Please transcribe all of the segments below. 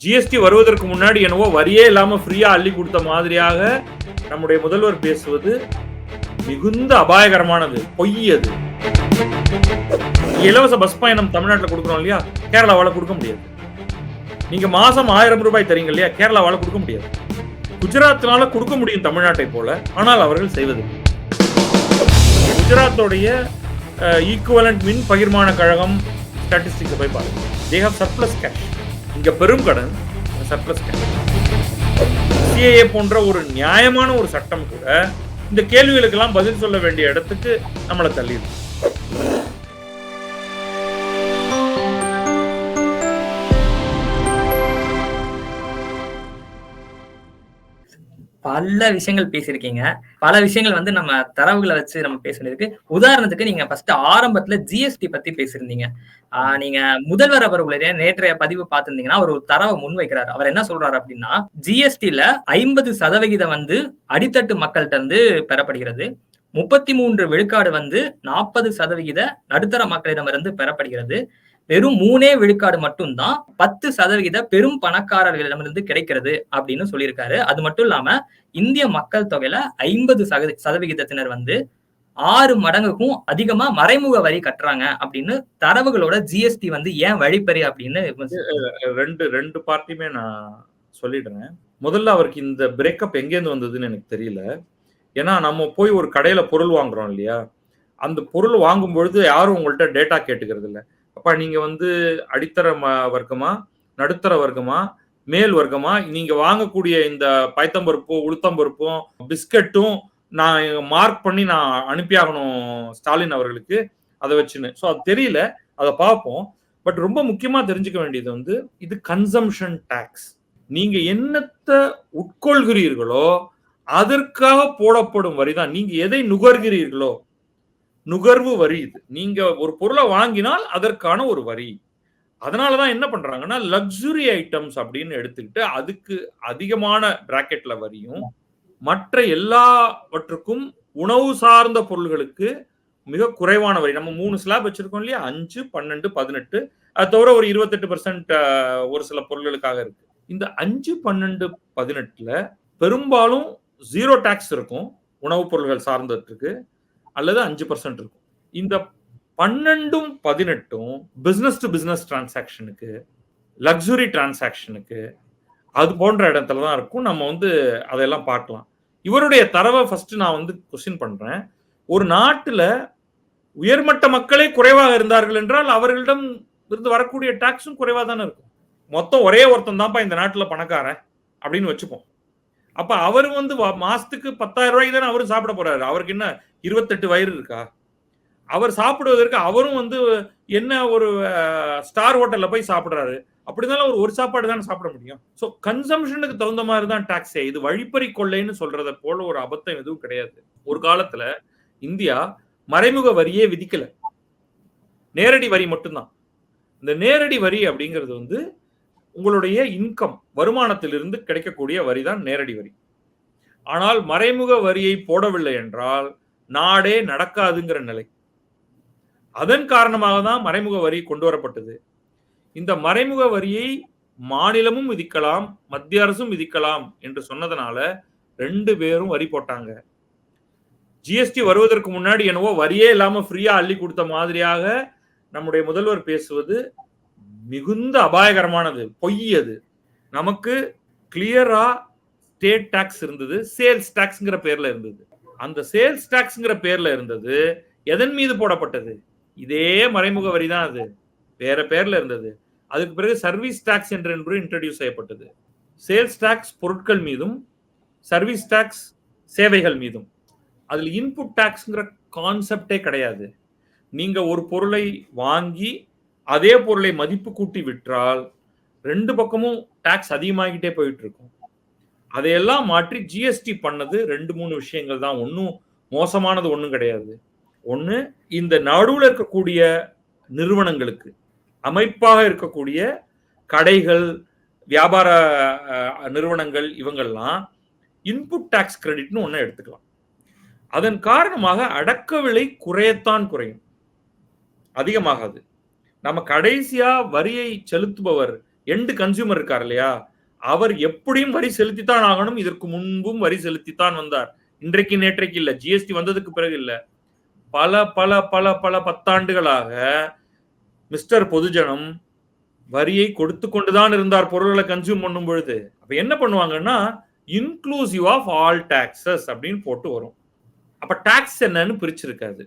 GST வருவதற்கு முன்னாடி என்னவோ வரியே இல்லாம ஃப்ரீயா அள்ளி கொடுத்த மாதிரியாக நம்முடைய முதல்வர் பேசுவது மிகுந்த அபாயகரமானது, பொய் அது. இலவச பஸ் பயணம் தமிழ்நாட்டில் கொடுக்கிறோம் இல்லையா, கேரளாவால கொடுக்க முடியாது. நீங்க மாசம் 1000 ரூபாய் தரீங்க இல்லையா, கேரளாவால கொடுக்க முடியாது. குஜராத்னால கொடுக்க முடியும் தமிழ்நாட்டை போல, ஆனால் அவர்கள் செய்வதில்லை. குஜராத்தோடைய ஈக்குவலண்ட் மின் பகிர்மான கழகம் ஸ்டாட்டிஸ்டிக்ஸ் போய் பாருங்க. They have surplus cash. இங்க பெரும் கடன், சர்ப்ளஸ் கேஷ். சிஏஏ போன்ற ஒரு நியாயமான ஒரு சட்டம் கூட இந்த கேள்விகளுக்கெல்லாம் பதில் சொல்ல வேண்டிய இடத்துக்கு நம்மளை தள்ளிடுது. பல விஷயங்கள் பேசியிருக்கீங்க. பல விஷயங்கள் வந்து நம்ம தரவுகளை வச்சு நம்ம பேசுனதுக்கு. உதாரணத்துக்கு நீங்க ஃபர்ஸ்ட் ஆரம்பத்துல ஜிஎஸ்டி பத்தி பேசியிருந்தீங்க. நீங்க முதல்வர் அவர்களுடைய நேற்றைய பதிவு பார்த்திருந்தீங்கன்னா அவர் ஒரு தரவை முன்வைக்கிறார். அவர் என்ன சொல்றாரு அப்படின்னா, ஜிஎஸ்டில 50% வந்து அடித்தட்டு மக்கள்கிட்ட இருந்து பெறப்படுகிறது, 33 விழுக்காடு வந்து 40% நடுத்தர மக்களிடமிருந்து பெறப்படுகிறது, வெறும் 3 விழுக்காடு மட்டும்தான் 10% பெரும் பணக்காரர்களிடமிருந்து கிடைக்கிறது அப்படின்னு சொல்லியிருக்காரு. அது மட்டும் இல்லாம இந்திய மக்கள் தொகையில 50% வந்து 6 மடங்குக்கும் அதிகமா மறைமுக வரி கட்டுறாங்க அப்படின்னு தரவுகளோட ஜிஎஸ்டி வந்து ஏன் வழிப்பறி அப்படின்னு ரெண்டு பார்ட்டியுமே நான் சொல்லிடுறேன். முதல்ல அவருக்கு இந்த பிரேக்கப் எங்கேருந்து வந்ததுன்னு எனக்கு தெரியல. ஏன்னா நம்ம போய் ஒரு கடையில பொருள் வாங்குறோம் இல்லையா, அந்த பொருள் வாங்கும் பொழுது யாரும் உங்கள்கிட்ட டேட்டா கேட்டுக்கிறது இல்லை. அப்ப நீங்க வந்து அடித்தர வர்க்கமா, நடுத்தர வர்க்கமா, மேல் வர்க்கமா, நீங்க வாங்கக்கூடிய இந்த பைத்தம்பருப்பும் உளுத்தம்பருப்பும் பிஸ்கட்டும் நான் மார்க் பண்ணி நான் அனுப்பியாகணும் ஸ்டாலின் அவர்களுக்கு, அதை வச்சுன்னு. ஸோ அது தெரியல, அதை பார்ப்போம். பட் ரொம்ப முக்கியமா தெரிஞ்சுக்க வேண்டியது வந்து இது கன்சம்ஷன் டாக்ஸ். நீங்க என்னத்தை உட்கொள்கிறீர்களோ அதற்காக போடப்படும் வரி தான். நீங்க எதை நுகர்கிறீர்களோ, நுகர்வு வரி இது. நீங்க ஒரு பொருளை வாங்கினால் அதற்கான ஒரு வரி. அதனாலதான் என்ன பண்றாங்கன்னா, லக்ஸுரி ஐட்டம்ஸ் அப்படின்னு எடுத்துக்கிட்டு அதுக்கு அதிகமான பிராக்கெட்ல வரியும், மற்ற எல்லாவற்றுக்கும் உணவு சார்ந்த பொருள்களுக்கு மிக குறைவான வரி. நம்ம 3 ஸ்லாப் வச்சிருக்கோம் இல்லையா, 5, 12, 18. அது தவிர ஒரு 28% ஒரு சில பொருள்களுக்காக இருக்கு. இந்த 5, 12, 18ல பெரும்பாலும் 0 டாக்ஸ் இருக்கும் உணவுப் பொருள்கள் சார்ந்ததுக்கு, அல்லது 5% இருக்கும். இந்த 12, 18 பிசினஸ் டு பிசினஸ் டிரான்சாக்ஷனுக்கு, லக்ஸுரி டிரான்சாக்ஷனுக்கு, அது போன்ற இடத்துல தான் இருக்கும். நம்ம வந்து அதெல்லாம் பார்க்கலாம். இவருடைய தரவை ஃபர்ஸ்ட் நான் வந்து கொஸ்டின் பண்றேன். ஒரு நாட்டுல உயர்மட்ட மக்களே குறைவாக இருந்தார்கள் என்றால் அவர்களிடம் இருந்து வரக்கூடிய டாக்ஸும் குறைவா தானே இருக்கும். மொத்தம் ஒரே ஒருத்தன் தான்ப்பா இந்த நாட்டுல பணக்காரன் அப்படின்னு வச்சுப்போம். அப்ப அவர் வந்து மாசத்துக்கு 10,000 ரூபாய்க்கு தானே அவரும் சாப்பிட போறாரு. அவருக்கு என்ன 28 வயிறு இருக்கா? அவர் சாப்பிடுவதற்கு அவரும் வந்து என்ன ஒரு ஸ்டார் ஹோட்டல்ல போய் சாப்பிடுறாரு. அப்படினாலும் ஒரு சாப்பாடு தானே சாப்பிட முடியும். ஸோ கன்சம்ஷனுக்கு தகுந்த மாதிரி தான் டாக்ஸே. இது வழிப்பறி கொள்ளைன்னு சொல்றத போல ஒரு அபத்தம் எதுவும் கிடையாது. ஒரு காலத்துல இந்தியா மறைமுக வரியே விதிக்கல, நேரடி வரி மட்டும்தான். இந்த நேரடி வரி அப்படிங்கிறது வந்து உங்களுடைய இன்கம், வருமானத்திலிருந்து கிடைக்கக்கூடிய வரி தான் நேரடி வரி. ஆனால் மறைமுக வரியை போடவில்லை என்றால் நாடே நடக்காதுங்கிற நிலை. அதன் காரணமாக தான் மறைமுக வரி கொண்டு வரப்பட்டது. இந்த மறைமுக வரியை மாநிலமும் விதிக்கலாம், மத்திய அரசும் விதிக்கலாம் என்று சொன்னதனால 2 பேரும் வரி போட்டாங்க. ஜிஎஸ்டி வருவதற்கு முன்னாடி என்னவோ வரியே இல்லாம ஃப்ரீயா அள்ளி கொடுத்த மாதிரியாக நம்முடைய முதல்வர் பேசுவது மிகுந்த அபாயகரமானது, பொய் அது. நமக்கு கிளியரா ஸ்டேட் டாக்ஸ் இருந்தது, சேல்ஸ் டாக்ஸ்ங்கிற பேர்ல இருந்தது. அந்த சேல்ஸ் டாக்ஸ்ங்கிற பேர்ல இருந்தது எதன் மீது போடப்பட்டது? இதே மறைமுக வரி தான், அது வேற பேர்ல இருந்தது. அதுக்கு பிறகு சர்வீஸ் டாக்ஸ் என்று இன்ட்ரோடியூஸ் செய்யப்பட்டது. சேல்ஸ் டாக்ஸ் பொருட்கள் மீதும், சர்வீஸ் டாக்ஸ் சேவைகள் மீதும். அதுல இன்புட் டாக்ஸ்ங்கிற கான்செப்டே கிடையாது. நீங்க ஒரு பொருளை வாங்கி அதே பொருளை மதிப்பு கூட்டி விற்றால் 2 பக்கமும் டாக்ஸ் அதிகமாகிட்டே போயிட்டு இருக்கும். அதையெல்லாம் மாற்றி ஜிஎஸ்டி பண்ணது 2-3 விஷயங்கள் தான். ஒன்றும் மோசமானது ஒன்றும் கிடையாது. ஒன்று, இந்த நடுவில் இருக்கக்கூடிய நிறுவனங்களுக்கு, அமைப்பாக இருக்கக்கூடிய கடைகள், வியாபார நிறுவனங்கள், இவங்கெல்லாம் இன்புட் டாக்ஸ் கிரெடிட்னு ஒன்று எடுத்துக்கலாம். அதன் காரணமாக அடக்க விலை குறையத்தான் குறையும், அதிகமாகாது. நம்ம கடைசியா வரியை செலுத்துபவர் எண்டு கன்சியூமர் இருக்கார் இல்லையா, அவர் எப்படியும் வரி செலுத்தித்தான் ஆகணும். இதற்கு முன்பும் வரி செலுத்தித்தான் வந்தார். இன்றைக்கு நேற்றைக்கு இல்ல, ஜிஎஸ்டி வந்ததுக்கு பிறகு இல்ல. பல பல பல பல பத்தாண்டுகளாக மிஸ்டர் பொதுஜனம் வரியை கொடுத்து கொண்டுதான் இருந்தார் பொருள்களை கன்சியூம் பண்ணும் பொழுது. அப்ப என்ன பண்ணுவாங்கன்னா, இன்க்ளூசிவ் ஆஃப் ஆல் டாக்ஸஸ் அப்படின்னு போட்டு வரும். அப்ப டாக்ஸ் என்னன்னு பிரிச்சிருக்காது.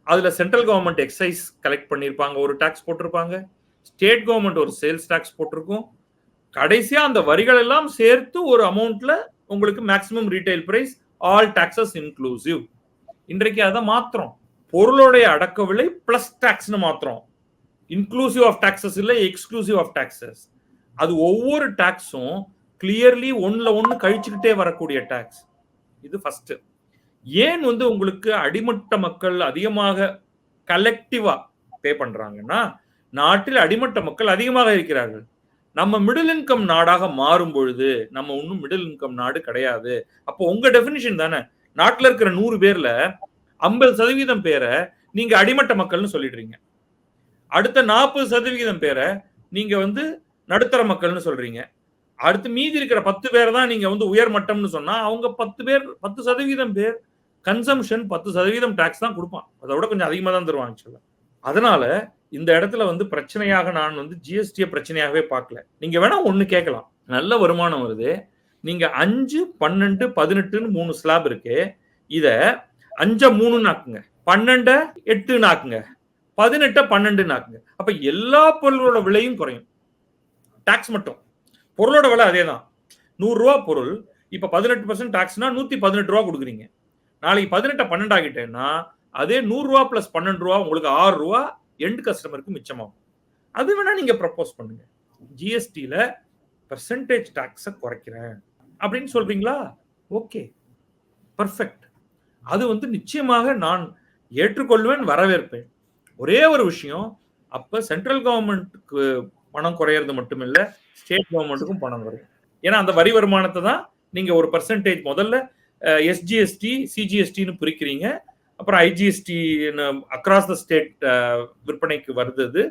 அதுல சென்ட்ரல் கவர்மெண்ட் எக்ஸைஸ் கலெக்ட் பண்ணிருப்பாங்க, ஒரு டாக்ஸ் போட்டிருப்பாங்க. ஸ்டேட் கவர்மெண்ட் ஒரு சேல்ஸ் டாக்ஸ் போட்டிருக்கும். கடைசியா அந்த வரிகள் எல்லாம் சேர்த்து ஒரு அமௌண்ட்ல உங்களுக்கு maximum retail price, all taxes inclusive. இன்றைக்கு அதை மாத்திரம் பொருளுடைய அடக்க விலை பிளஸ் டாக்ஸ்னு மாத்திரம். இன்க்ளூசிவ் ஆஃப் டாக்ஸஸ் இல்ல, எக்ஸ்க்ளூசிவ் ஆஃப் டாக்ஸஸ். அது ஒவ்வொரு டாக்ஸும் கிளியர்லி ஒன்ல ஒன்னு கழிச்சுக்கிட்டே வரக்கூடிய டாக்ஸ். இது ஃபர்ஸ்ட். ஏன் உங்களுக்கு அடிமட்ட மக்கள் அதிகமாக கலெக்டிவா பே பண்றாங்கன்னா, நாட்டில் அடிமட்ட மக்கள் அதிகமாக இருக்கிறார்கள். நம்ம மிடில் இன்கம் நாடாக மாறும் பொழுது நம்ம இன்னும் மிடில் இன்கம் நாடு கிடையாது. அப்போ உங்க டெபினிஷன் தானே, நாட்டில் இருக்கிற 100 பேர்ல 50% பேரை நீங்க அடிமட்ட மக்கள்னு சொல்லிடுறீங்க. அடுத்த 40% பேரை நீங்க நடுத்தர மக்கள்னு சொல்றீங்க. அடுத்து மீதி இருக்கிற 10 பேரை தான் நீங்க உயர்மட்டம்னு சொன்னா, அவங்க 10% பேர் கன்சம்ஷன் 10% டாக்ஸ் தான் கொடுப்பான். அதை விட கொஞ்சம் அதிகமா தான் தருவாங்க. அதனால இந்த இடத்துல பிரச்சனையாக நான் ஜிஎஸ்டியை பிரச்சனையாகவே பார்க்கல. நீங்க வேணா ஒண்ணு கேட்கலாம், நல்ல வருமானம் வருது, நீங்க 5, 12, 18ன்னு 3 ஸ்லாப் இருக்கு, இத 5 3 ஆக்குங்க, 12 8 ஆக்குங்க, 18 12 ஆக்குங்க. அப்ப எல்லா பொருளோட விலையும் குறையும். டாக்ஸ் மட்டும், பொருளோட விலை அதே தான். 100 ரூபா பொருள், இப்ப 18% டாக்ஸ்னா 118 ரூபா கொடுக்குறீங்க. நாளைக்கு 18 12 ஆகிட்டேன்னா அதே 100 ரூபா பிளஸ் 12 ரூபா உங்களுக்கு 6 ரூபா எண்ட் கஸ்டமருக்கு மிச்சமாகும். அது வேணா நீங்க ப்ரப்போஸ் பண்ணுங்க. ஜிஎஸ்டில பெர்சன்டேஜ் டாக்ஸை குறைக்கிறேன் அப்படின்னு சொல்றீங்களா? Okay, perfect. அது நிச்சயமாக நான் ஏற்றுக்கொள்வேன், வரவேற்பேன். ஒரே ஒரு விஷயம், அப்ப சென்ட்ரல் கவர்மெண்ட்டுக்கு பணம் குறையிறது மட்டுமில்ல, ஸ்டேட் கவர்மெண்ட்டுக்கும் பணம் குறையும். ஏன்னா அந்த வரி வருமானத்தை தான் நீங்க ஒரு பெர்சன்டேஜ் முதல்ல எஸ்ஜிஎஸ்டி சிஜிஎஸ்டின்னு பிரிக்கிறீங்க, அப்புறம் ஐஜிஎஸ்டி அக்ராஸ் த ஸ்டேட் விற்பனைக்கு வருது.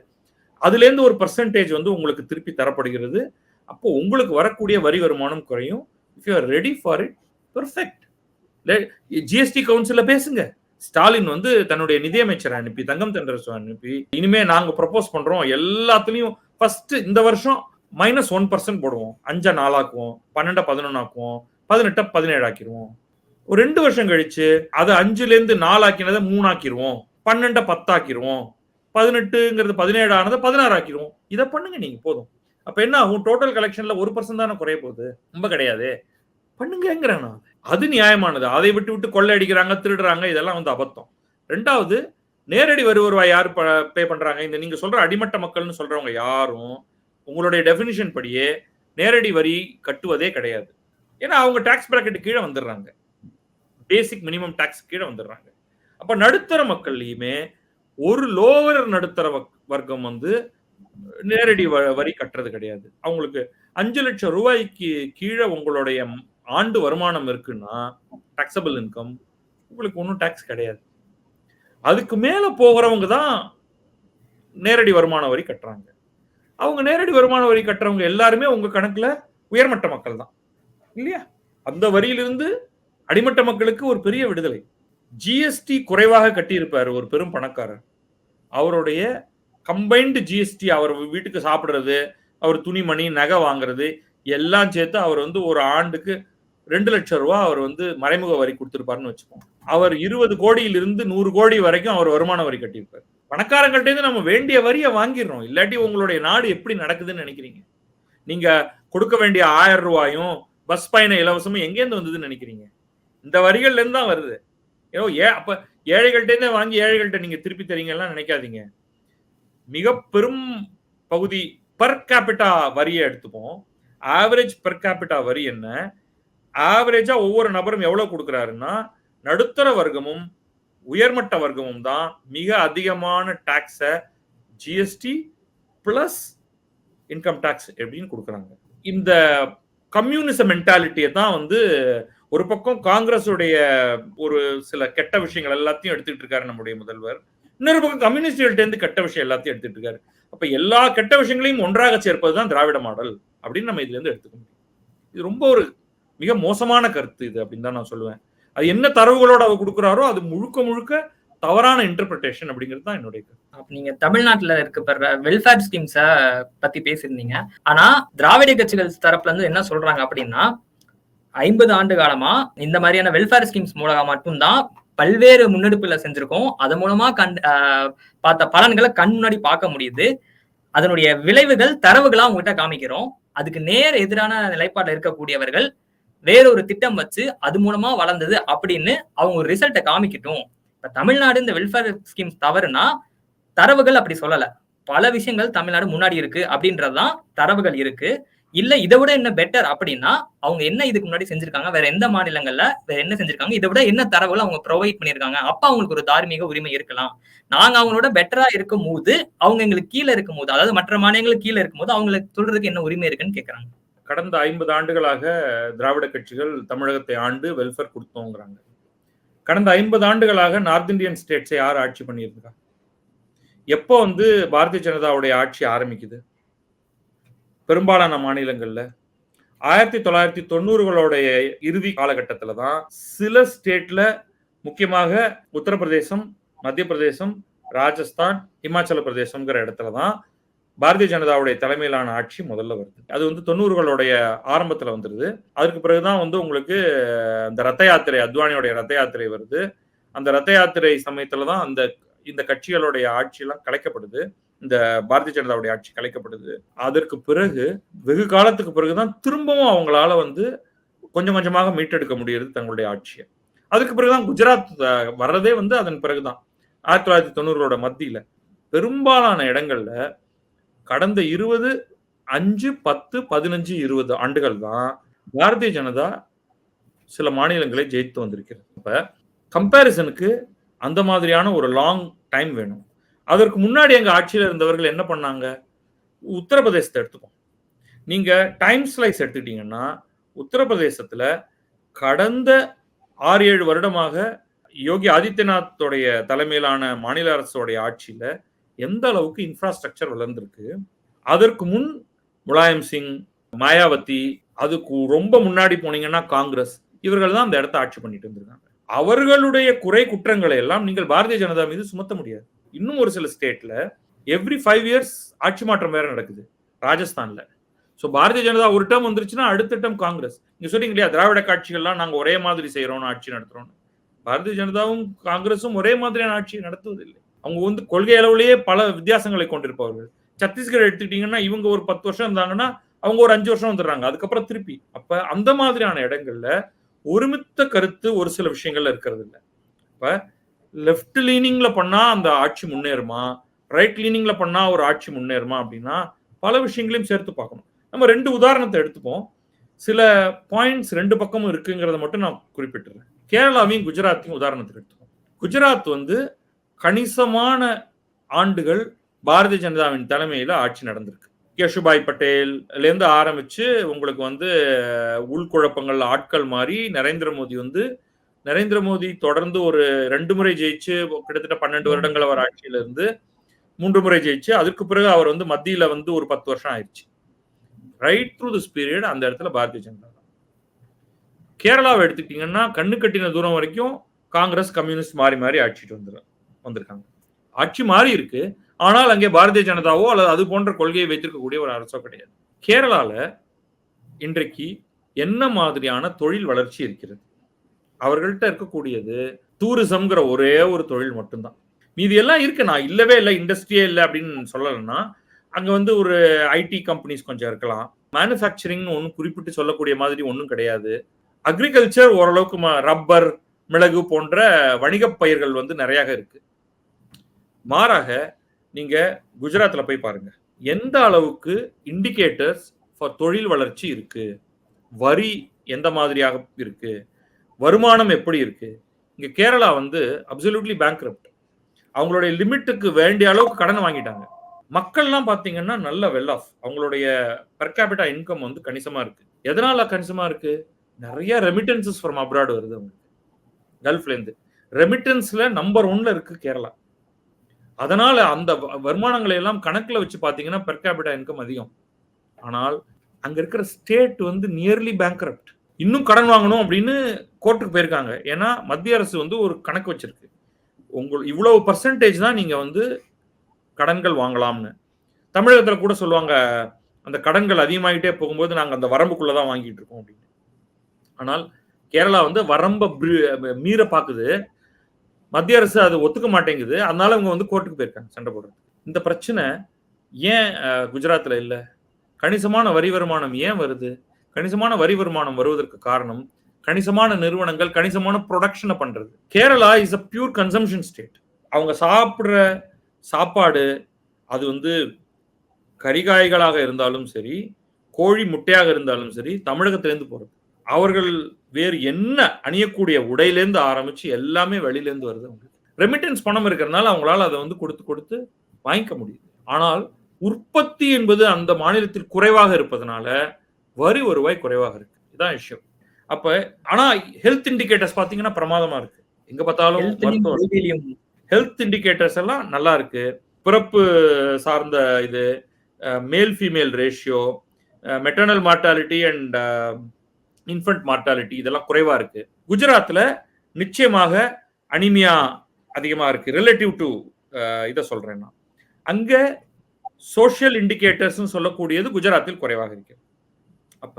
அதுல இருந்து ஒரு பெர்சன்டேஜ் உங்களுக்கு திருப்பி தரப்படுகிறது. அப்போ உங்களுக்கு வரக்கூடிய வரி வருமானம் குறையும். If you are ready for it, perfect. GST கவுன்சில்ல பேசுங்க. ஸ்டாலின் தன்னுடைய நிதியமைச்சரை அனுப்பி, தங்கம் தென்னரசு அனுப்பி, இனிமே நாங்க ப்ரப்போஸ் பண்றோம் எல்லாத்துலயும் ஃபர்ஸ்ட் இந்த வருஷம் -1% போடுவோம், 5 4 ஆக்குவோம், 12 11 ஆக்குவோம், 18 17 ஆக்கிடுவோம். ஒரு 2 வருஷம் கழிச்சு அதை 5ல இருந்து 4 ஆக்கினதை 3 ஆக்கிடுவோம், 12 10 ஆக்கிடுவோம், 18ங்கிறது 17 ஆனதை 16 ஆக்கிடுவோம். இதை பண்ணுங்க நீங்க, போதும். அப்ப என்ன ஆகும்? டோட்டல் கலெக்ஷன்ல 1% தானே குறைய போகுது, ரொம்ப கிடையாது. பண்ணுங்கிறேன் நான். அது நியாயமானது. அதை விட்டு கொள்ளை அடிக்கிறாங்க, திருடுறாங்க, இதெல்லாம் அபத்தம். ரெண்டாவது, நேரடி வரி வருவாய் யாரு பே பண்றாங்க? இந்த நீங்க சொல்ற அடிமட்ட மக்கள்னு சொல்றவங்க யாரும் உங்களுடைய டெபினிஷன் படியே நேரடி வரி கட்டுவதே கிடையாது. ஏன்னா அவங்க டாக்ஸ் பிராக்கெட் கீழே வந்துடுறாங்க, பேசிக் மினிமம் டாக்ஸ் கீழே வந்துடுறாங்க. அப்ப நடுத்தர மக்கள்லயுமே ஒரு லோவர் நடுத்தர வர்க்கம் நேரடி வரி கட்டுறது கிடையாது. அவங்களுக்கு 5 லட்சம் ரூபாய்க்கு கீழே உங்களுடைய ஆண்டு வருமானம் இருக்குன்னா டாக்ஸபிள் இன்கம், உங்களுக்கு ஒன்றும் டாக்ஸ் கிடையாது. அதுக்கு மேல போகிறவங்க தான் நேரடி வருமான வரி கட்டுறாங்க. அவங்க நேரடி வருமான வரி கட்டுறவங்க எல்லாருமே உங்க கணக்குல உயர்மட்ட மக்கள் தான் இல்லையா? அந்த வரியிலிருந்து அடிமட்ட மக்களுக்கு ஒரு பெரிய விடுதலை. ஜிஎஸ்டி குறைவாக கட்டியிருப்பாரு ஒரு பெரும் பணக்காரர், அவருடைய கம்பைன்டு ஜிஎஸ்டி, அவர் வீட்டுக்கு சாப்பிடுறது, அவர் துணிமணி நகை வாங்குறது எல்லாம் சேர்த்து அவர் ஒரு ஆண்டுக்கு 2 லட்சம் ரூபாய் அவர் மறைமுக வரி கொடுத்திருப்பாருன்னு வச்சுக்கோங்க. அவர் 20 கோடியிலிருந்து 100 கோடி வரைக்கும் அவர் வருமான வரி கட்டியிருப்பார். பணக்காரங்கள்ட்ட இருந்து நம்ம வேண்டிய வரியை வாங்கிடுறோம். இல்லாட்டி உங்களுடைய நாடு எப்படி நடக்குதுன்னு நினைக்கிறீங்க? நீங்க கொடுக்க வேண்டிய 1000 ரூபாயும் பஸ் பயண இலவசமும் எங்கேருந்து வந்ததுன்னு நினைக்கிறீங்க? இந்த வரிகள்ல இருந்து தான் வருது. அப்ப ஏழைகள்ட்ட இருந்தே வாங்கி ஏழைகள்ட்ட நீங்க திருப்பி தரீங்கலாம் நினைக்காதீங்க. மிக பெரும் பகுதி பர் கேபிட்டா வரியை எடுத்துப்போம். ஆவரேஜ் பர் கேபிட்டா வரி என்ன? ஆவரேஜா ஒவ்வொரு நபரும் எவ்வளவு கொடுக்கிறாருன்னா, நடுத்தர வர்க்கமும் உயர்மட்ட வர்க்கமும் தான் மிக அதிகமான டாக்ஸை ஜிஎஸ்டி பிளஸ் இன்கம் டாக்ஸ் எப்படின்னு கொடுக்குறாங்க. இந்த கம்யூனிச மென்டாலிட்டியை தான் ஒரு பக்கம் காங்கிரஸ் உடைய ஒரு சில கெட்ட விஷயங்கள் எல்லாத்தையும் எடுத்துட்டு இருக்காரு நம்முடைய முதல்வர், இன்னொரு பக்கம் கம்யூனிஸ்ட்கிட்ட இருந்து கெட்ட விஷயம் எல்லாத்தையும் எடுத்துட்டு இருக்காரு. அப்ப எல்லா கெட்ட விஷயங்களையும் ஒன்றாக சேர்ப்பதுதான் திராவிட மாடல் அப்படின்னு நம்ம இதுல இருந்து எடுத்துக்க முடியும். இது ரொம்ப ஒரு மிக மோசமான கருத்து இது அப்படின்னு தான் நான் சொல்லுவேன். அது என்ன தரவுகளோட அவர் கொடுக்குறாரோ அது முழுக்க முழுக்க தவறான இன்டர்பிரிட்டேஷன் அப்படிங்கிறது தான் என்னுடைய கருத்து. நீங்க தமிழ்நாட்டுல இருக்கப்படுற வெல்ஃபேர் ஸ்கீம்ஸ பத்தி பேசியிருந்தீங்க. ஆனா திராவிட கட்சிகள் தரப்புல இருந்து என்ன சொல்றாங்க அப்படின்னா 50 ஆண்டு காலமா இந்த மாதிரியான வெல்ஃபேர் ஸ்கீம்ஸ் மூலமா மட்டும்தான் பல்வேறு முன்னெடுப்புல செஞ்சிருக்கோம். அது மூலமா பார்த்த பலன்களை கண் முன்னாடி பார்க்க முடியுது. அதனுடைய விளைவுகள் தரவுகளா உங்ககிட்ட காமிக்கிறோம். அதுக்கு நேர் எதிரான நிலைப்பாடுல இருக்கக்கூடியவர்கள் வேறொரு திட்டம் வச்சு அது மூலமா வளர்ந்தது அப்படின்னு அவங்க ஒரு ரிசல்ட்டை காமிக்கட்டும். இப்ப தமிழ்நாடு இந்த வெல்ஃபேர் ஸ்கீம்ஸ் தவறுனா தரவுகள் அப்படி சொல்லல. பல விஷயங்கள் தமிழ்நாடு முன்னாடி இருக்கு அப்படின்றதுதான் தரவுகள் இருக்கு. இல்ல இதை விட என்ன பெட்டர் அப்படின்னா அவங்க என்ன இதுக்கு முன்னாடி செஞ்சிருக்காங்க, வேற எந்த மாநிலங்கள்ல வேற என்ன செஞ்சிருக்காங்க, இதை விட என்ன தரவுகள் அவங்க ப்ரொவைட் பண்ணிருக்காங்க, அப்ப அவங்களுக்கு ஒரு தார்மீக உரிமை இருக்கலாம். நாங்க அவங்களோட பெட்டரா இருக்கும் போது அவங்க எங்களுக்கு கீழே இருக்கும் போது, அதாவது மற்ற மாநிலங்களுக்கு கீழே இருக்கும் போது அவங்களுக்கு சொல்றதுக்கு என்ன உரிமை இருக்குன்னு கேட்கறாங்க. கடந்த 50 ஆண்டுகளாக திராவிட கட்சிகள் தமிழகத்தை ஆண்டு வெல்ஃபேர் கொடுத்தோங்கிறாங்க. கடந்த 50 ஆண்டுகளாக நார்த் இந்தியன் ஸ்டேட்ஸை யார் ஆட்சி பண்ணியிருக்கா? எப்போ பாரதிய ஜனதாவுடைய ஆட்சி ஆரம்பிக்குது? பெரும்பாலான மாநிலங்கள்ல 1990களுடைய இறுதி காலகட்டத்தில் தான் சில ஸ்டேட்ல, முக்கியமாக உத்தரப்பிரதேசம், மத்திய பிரதேசம், ராஜஸ்தான், இமாச்சல பிரதேசம்ங்கிற இடத்துல தான் பாரதிய ஜனதாவுடைய தலைமையிலான ஆட்சி முதல்ல வருது. அது 90களுடைய ஆரம்பத்தில் வந்துருது. அதுக்கு பிறகுதான் உங்களுக்கு அந்த ரத்த யாத்திரை, அத்வானியோடைய ரத்த யாத்திரை வருது. அந்த ரத்த யாத்திரை சமயத்துல தான் இந்த கட்சிகளுடைய ஆட்சியெல்லாம் கலைக்கப்படுது. இந்த பாரதிய ஜனதாவுடைய ஆட்சி கலைக்கப்படுது. அதற்கு பிறகு வெகு காலத்துக்கு பிறகுதான் திரும்பவும் அவங்களால கொஞ்சம் கொஞ்சமாக மீட்டெடுக்க முடியுது தங்களுடைய ஆட்சியை. அதுக்கு பிறகுதான் குஜராத் வர்றதே அதன் பிறகுதான் 1990களோட மத்தியில பெரும்பாலான இடங்கள்ல கடந்த 20, 5, 10, 15, 20 ஆண்டுகள் தான் பாரதிய ஜனதா சில மாநிலங்களை ஜெயித்து வந்திருக்கிறது. இப்ப கம்பேரிசனுக்கு அந்த மாதிரியான ஒரு லாங் டைம் வேணும். அதற்கு முன்னாடி எங்க ஆட்சியில் இருந்தவர்கள் என்ன பண்ணாங்க? உத்தரப்பிரதேசத்தை எடுத்துப்போம். நீங்க டைம் ஸ்லைஸ் எடுத்துக்கிட்டீங்கன்னா உத்தரப்பிரதேசத்துல கடந்த 6-7 வருடமாக யோகி ஆதித்யநாத்தோடைய தலைமையிலான மாநில அரசோடைய ஆட்சியில எந்த அளவுக்கு இன்ஃப்ராஸ்ட்ரக்சர் வளர்ந்திருக்கு. அதற்கு முன் முலாயம் சிங், மாயாவதி, அதுக்கு ரொம்ப முன்னாடி போனீங்கன்னா காங்கிரஸ், இவர்கள் தான் அந்த இடத்தை ஆட்சி பண்ணிட்டு இருந்திருக்காங்க. அவர்களுடைய குறை குற்றங்களை எல்லாம் நீங்கள் பாரதிய ஜனதா மீது சுமத்த முடியாது. இன்னும் ஒரு சில ஸ்டேட்ல எவ்ரி 5 இயர்ஸ் ஆட்சி மாற்றம் வேற நடக்குது. ராஜஸ்தான்ல பாரதிய ஜனதா ஒரு டேர்ம் வந்துருச்சுன்னா அடுத்த டேர்ம் காங்கிரஸ். நீங்க சொல்றீங்க இல்லையா, திராவிட காட்சிகள்லாம் நாங்க ஒரே மாதிரி செய்யறோம்னு ஆட்சி நடத்துறோம். பாரதிய ஜனதாவும் காங்கிரஸும் ஒரே மாதிரியான ஆட்சியை நடத்துவதில்லை. அவங்க கொள்கை அளவுலேயே பல வித்தியாசங்களை கொண்டிருப்பவர்கள். சத்தீஸ்கர் எடுத்துக்கிட்டீங்கன்னா இவங்க ஒரு 10 வருஷம் இருந்தாங்கன்னா அவங்க ஒரு 5 வருஷம் வந்துடுறாங்க. அதுக்கப்புறம் திருப்பி அப்ப அந்த மாதிரியான இடங்கள்ல ஒருமித்த கருத்து ஒரு சில விஷயங்கள்ல இருக்கிறது இல்லை. இப்ப லெஃப்ட் லீனிங்ல பண்ணா அந்த ஆட்சி முன்னேறுமா, ரைட் லீனிங்ல பண்ணா ஒரு ஆட்சி முன்னேறுமா அப்படின்னா பல விஷயங்களையும் சேர்த்து பார்க்கணும். நம்ம 2 உதாரணத்தை எடுத்துப்போம். சில பாயிண்ட்ஸ் 2 பக்கமும் இருக்குங்கிறத மட்டும் நான் குறிப்பிட்டுறேன். கேரளாவையும் குஜராத்தையும் உதாரணத்துக்கு எடுத்துப்போம். குஜராத் கணிசமான ஆண்டுகள் பாரதிய ஜனதாவின் தலைமையில ஆட்சி நடந்திருக்கு. கேஷுபாய் பட்டேல்ல இருந்து ஆரம்பிச்சு உங்களுக்கு உள்குழப்பங்கள் ஆட்கள் மாறி நரேந்திர மோடி தொடர்ந்து ஒரு 2 முறை ஜெயிச்சு கிட்டத்தட்ட 12 வருடங்கள் அவர் ஆட்சியில இருந்து 3 முறை ஜெயிச்சு அதுக்கு பிறகு அவர் மத்தியில ஒரு 10 வருஷம் ஆயிடுச்சு. ரைட் த்ரூ திஸ் பீரியட் அந்த இடத்துல பாரதிய ஜனதா. கேரளாவை எடுத்துக்கிட்டீங்கன்னா கண்ணு கட்டின தூரம் வரைக்கும் காங்கிரஸ், கம்யூனிஸ்ட் மாறி மாறி ஆட்சிட்டு வந்திருக்காங்க. ஆட்சி மாறி இருக்கு, ஆனால் அங்கே பாரதிய ஜனதாவோ அல்லது அது போன்ற கொள்கையை வைத்திருக்கக்கூடிய ஒரு அரசோ கிடையாது. கேரளால இன்றைக்கு என்ன மாதிரியான தொழில் வளர்ச்சி இருக்கிறது? அவர்கள்ட்ட இருக்கக்கூடியது டூரிசம்ங்கிற ஒரே ஒரு தொழில் மட்டும்தான். மீதி எல்லாம் இருக்கு. நான் இல்லவே இல்லை, இண்டஸ்ட்ரியே இல்லை அப்படின்னு சொல்லலைன்னா அங்க ஒரு ஐடி கம்பெனிஸ் கொஞ்சம் இருக்கலாம். மேனுஃபேக்சரிங் ஒன்றும் குறிப்பிட்டு சொல்லக்கூடிய மாதிரி ஒன்றும் கிடையாது. அக்ரிகல்ச்சர் ஓரளவுக்கு ரப்பர், மிளகு போன்ற வணிக பயிர்கள் நிறைய இருக்கு. மாறாக நீங்க குஜராத்ல போய் பாருங்க, எந்த அளவுக்கு இண்டிகேட்டர்ஸ் ஃபார் தொழில் வளர்ச்சி இருக்கு, வரி எந்த மாதிரியாக இருக்கு, வருமானம் எப்படி இருக்கு. இங்க கேரளா அப்சல்யூட்லி பேங்க்ரப்ட். அவங்களுடைய லிமிட்டுக்கு வேண்டிய அளவுக்கு கடன் வாங்கிட்டாங்க. மக்கள்லாம் பாத்தீங்கன்னா நல்ல வெல் ஆஃப். அவங்களுடைய பெர் கேபிட்டா இன்கம் கணிசமா இருக்கு. எதனால கணிசமா இருக்கு? நிறைய ரெமிட்டன்சஸ் ஃப்ரம் அப்ராட் வருது. அவங்களுக்கு கல்ஃப்ல இருந்து ரெமிட்டன்ஸ்ல நம்பர் 1ல இருக்கு கேரளா. அதனால அந்த வருமானங்களை எல்லாம் கணக்குல வச்சு பாத்தீங்கன்னா பெர் கேபிட்டா இன்கம் அதிகம். ஆனால் அங்க இருக்கிற ஸ்டேட் வந்து நியர்லி பேங்க்ரப்ட். இன்னும் கடன் வாங்கணும் அப்படின்னு கோர்ட்டுக்கு போயிருக்காங்க. ஏன்னா மத்திய அரசு வந்து ஒரு கணக்கு வச்சிருக்கு. இவ்வளவு பர்சன்டேஜ் தான் நீங்க வந்து கடன்கள் வாங்கலாம்னு. தமிழகத்துல கூட சொல்லுவாங்க, அந்த கடன்கள் அதிகமாகிட்டே போகும்போது நாங்க அந்த வரம்புக்குள்ளதான் வாங்கிட்டு இருக்கோம் அப்படின்னு. ஆனால் கேரளா வந்து வரம்ப மீற பாக்குது. மத்திய அரசு அது ஒத்துக்க மாட்டேங்குது. அதனால அவங்க வந்து கோர்ட்டுக்கு போயிருக்காங்க சண்டை போடுறது. இந்த பிரச்சனை ஏன் குஜராத்ல இல்ல? கணிசமான வரி வருமானம் ஏன் வருது? கணிசமான வரி வருமானம் வருவதற்கு காரணம் கணிசமான நிறுவனங்கள் கணிசமான ப்ரொடக்ஷனை பண்றது. Kerala is a pure consumption state. அவங்க சாப்பிடுற சாப்பாடு அது வந்து கறிகாய்களாக இருந்தாலும் சரி, கோழி முட்டையாக இருந்தாலும் சரி, தமிழகத்திலேருந்து போறது. அவர்கள் வேறு என்ன அணியக்கூடிய உடையிலேருந்து ஆரம்பிச்சு எல்லாமே வெளியிலேருந்து வருது. ரெமிட்டன்ஸ் பணம் இருக்கிறதுனால அவங்களால அதை வந்து கொடுத்து வாங்கிக்க முடியுது. ஆனால் உற்பத்தி என்பது அந்த மாநிலத்தில் குறைவாக இருப்பதனால வரி வருவாய் குறைவாக இருக்கு. இதான் விஷயம். அப்ப ஆனா ஹெல்த் இண்டிகேட்டர்ஸ் பாத்தீங்கன்னா பிரமாதமா இருக்கு. எங்க பார்த்தாலும் ஹெல்த் இண்டிகேட்டர்ஸ் எல்லாம் நல்லா இருக்கு. பிறப்பு சார்ந்த இது, male female ratio, maternal mortality and infant mortality இதெல்லாம் குறைவா இருக்கு. குஜராத்ல நிச்சயமாக அனிமியா அதிகமா இருக்கு ரிலேட்டிவ் டு இதை சொல்றேன் நான். அங்க சோஷியல் இண்டிகேட்டர்ஸ் சொல்லக்கூடியது குஜராத்தில் குறைவாக இருக்கு. அப்ப